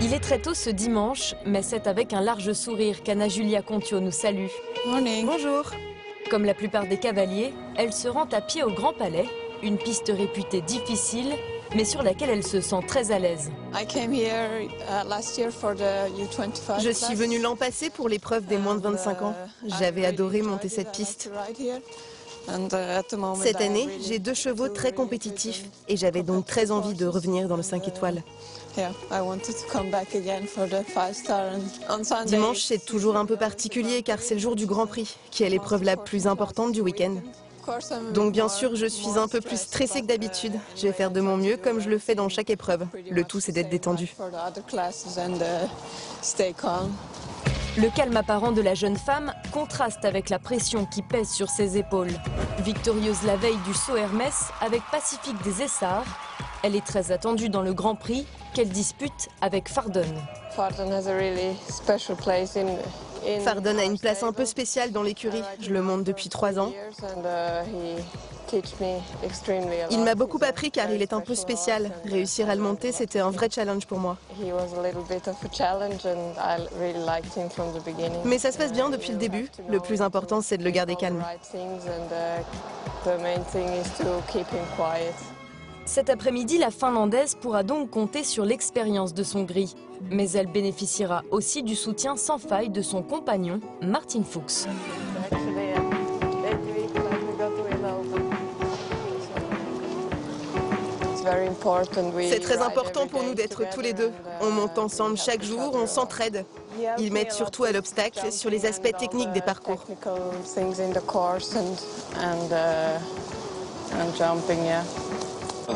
Il est très tôt ce dimanche, mais c'est avec un large sourire qu'Anna Julia Contio nous salue. Morning. Bonjour. Comme la plupart des cavaliers, elle se rend à pied au Grand Palais, une piste réputée difficile, mais sur laquelle elle se sent très à l'aise. Je suis venue l'an passé pour l'épreuve des moins de 25 ans. J'avais adoré monter cette piste. Cette année, j'ai 2 chevaux très compétitifs et j'avais donc très envie de revenir dans le 5 étoiles. Dimanche, c'est toujours un peu particulier car c'est le jour du Grand Prix, qui est l'épreuve la plus importante du week-end. Donc bien sûr, je suis un peu plus stressée que d'habitude. Je vais faire de mon mieux comme je le fais dans chaque épreuve. Le tout, c'est d'être détendue. Le calme apparent de la jeune femme contraste avec la pression qui pèse sur ses épaules. Victorieuse la veille du saut Hermès avec Pacifique des Essarts, elle est très attendue dans le Grand Prix qu'elle dispute avec Fardon. Fardon a une place un peu spéciale dans l'écurie. Je le monte depuis 3 ans. Il m'a beaucoup appris car il est un peu spécial. Réussir à le monter, c'était un vrai challenge pour moi. Mais ça se passe bien depuis le début. Le plus important, c'est de le garder calme. Cet après-midi, la Finlandaise pourra donc compter sur l'expérience de son gris. Mais elle bénéficiera aussi du soutien sans faille de son compagnon, Martin Fuchs. C'est très important pour nous d'être tous les deux. On monte ensemble chaque jour, on s'entraide. Ils m'aident surtout à l'obstacle sur les aspects techniques des parcours.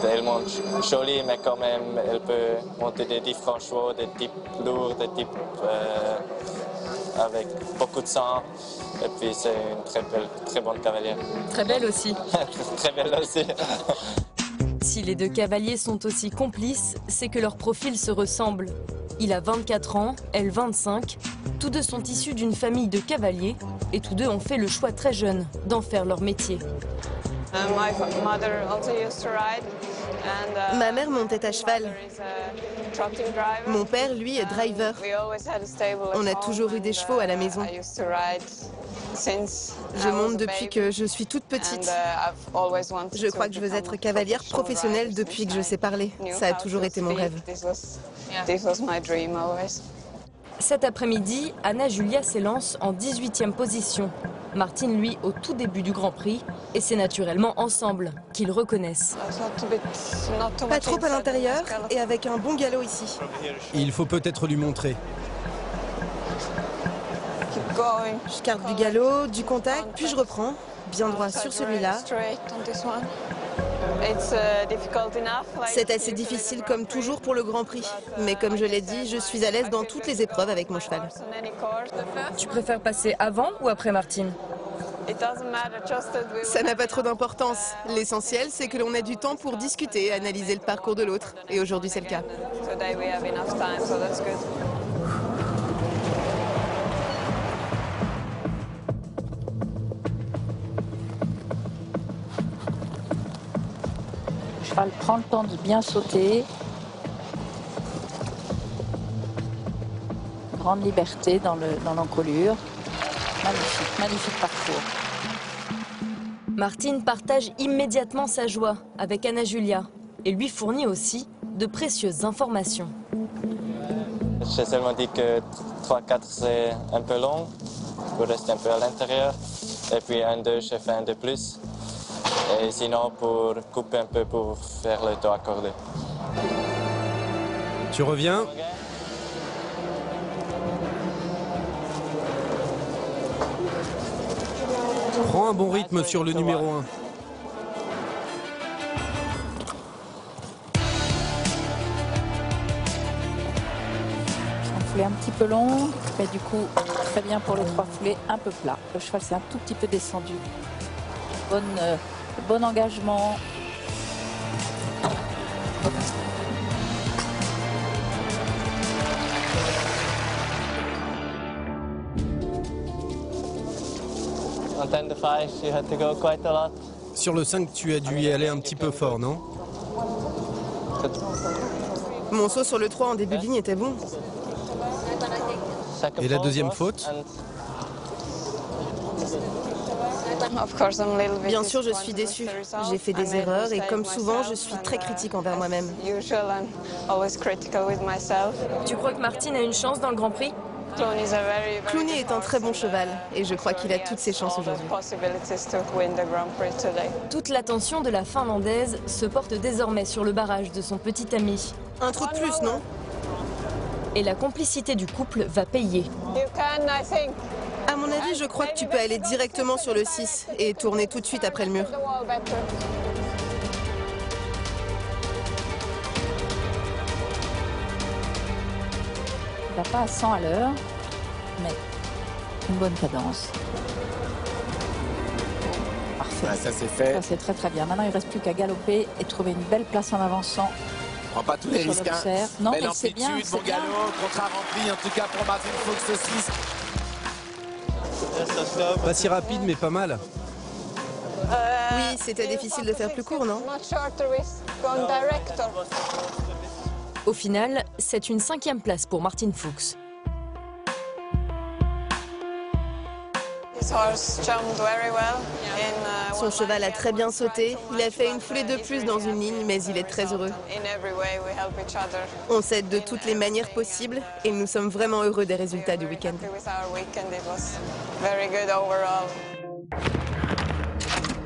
Elle monte jolie, mais quand même, elle peut monter des différents chevaux, des types lourds, des types avec beaucoup de sang. Et puis c'est une très bonne cavalière. Très belle aussi. Très belle aussi. Si les 2 cavaliers sont aussi complices, c'est que leurs profils se ressemblent. Il a 24 ans, elle 25. Tous 2 sont issus d'une famille de cavaliers et tous 2 ont fait le choix très jeune d'en faire leur métier. Ma mère montait à cheval. Mon père, lui, est driver. On a toujours eu des chevaux à la maison. Je monte depuis que je suis toute petite. Je crois que je veux être cavalière professionnelle depuis que je sais parler. Ça a toujours été mon rêve. Cet après-midi, Anna Julia s'élance en 18e position. Martin, lui, au tout début du Grand Prix. Et c'est naturellement ensemble qu'ils reconnaissent. Pas trop à l'intérieur et avec un bon galop ici. Il faut peut-être lui montrer. Je carte du galop, du contact, puis je reprends. Bien droit sur celui-là. C'est assez difficile comme toujours pour le Grand Prix. Mais comme je l'ai dit, je suis à l'aise dans toutes les épreuves avec mon cheval. Tu préfères passer avant ou après Martin? Ça n'a pas trop d'importance. L'essentiel, c'est que l'on ait du temps pour discuter, analyser le parcours de l'autre. Et aujourd'hui, c'est le cas. Le cheval prend le temps de bien sauter. Grande liberté dans l'encolure. Magnifique, magnifique parcours. Martin partage immédiatement sa joie avec Anna Julia et lui fournit aussi de précieuses informations. J'ai seulement dit que 3-4 c'est un peu long, pour rester un peu à l'intérieur. Et puis 1-2, j'ai fait un de plus. Et sinon, pour couper un peu, pour faire le taux accordé. Tu reviens? Prends un bon rythme sur le numéro 1. Un foulé un petit peu long, mais du coup très bien pour les 3 foulées un peu plat. Le cheval s'est un tout petit peu descendu. Bon engagement. Sur le 5, tu as dû y aller un petit peu fort, non? Mon saut sur le 3 en début de ligne était bon. Et la deuxième faute? Bien sûr, je suis déçue. J'ai fait des erreurs et comme souvent, je suis très critique envers moi-même. Tu crois que Martin a une chance dans le Grand Prix? Clooney est un très bon cheval et je crois qu'il a toutes ses chances aujourd'hui. Toute l'attention de la Finlandaise se porte désormais sur le barrage de son petit ami. Un trou de plus, non? Et la complicité du couple va payer. À mon avis, je crois que tu peux aller directement sur le 6 et tourner tout de suite après le mur. Il va pas à 100 à l'heure, mais une bonne cadence. Parfait. Ah, ça c'est fait. Ça c'est très très bien. Maintenant il ne reste plus qu'à galoper et trouver une belle place en avançant. Prends pas tous les Sur risques. l'observe. Non, Belle mais c'est bien, amplitude, c'est bon bien. galop, contrat rempli en tout cas pour Martin Fuchs aussi. Pas si rapide, mais pas mal. Oui, c'était difficile de faire plus court, non? Au final, c'est une 5e place pour Martin Fuchs. Son cheval a très bien sauté. Il a fait une foulée de plus dans une ligne, mais il est très heureux. On s'aide de toutes les manières possibles et nous sommes vraiment heureux des résultats du week-end.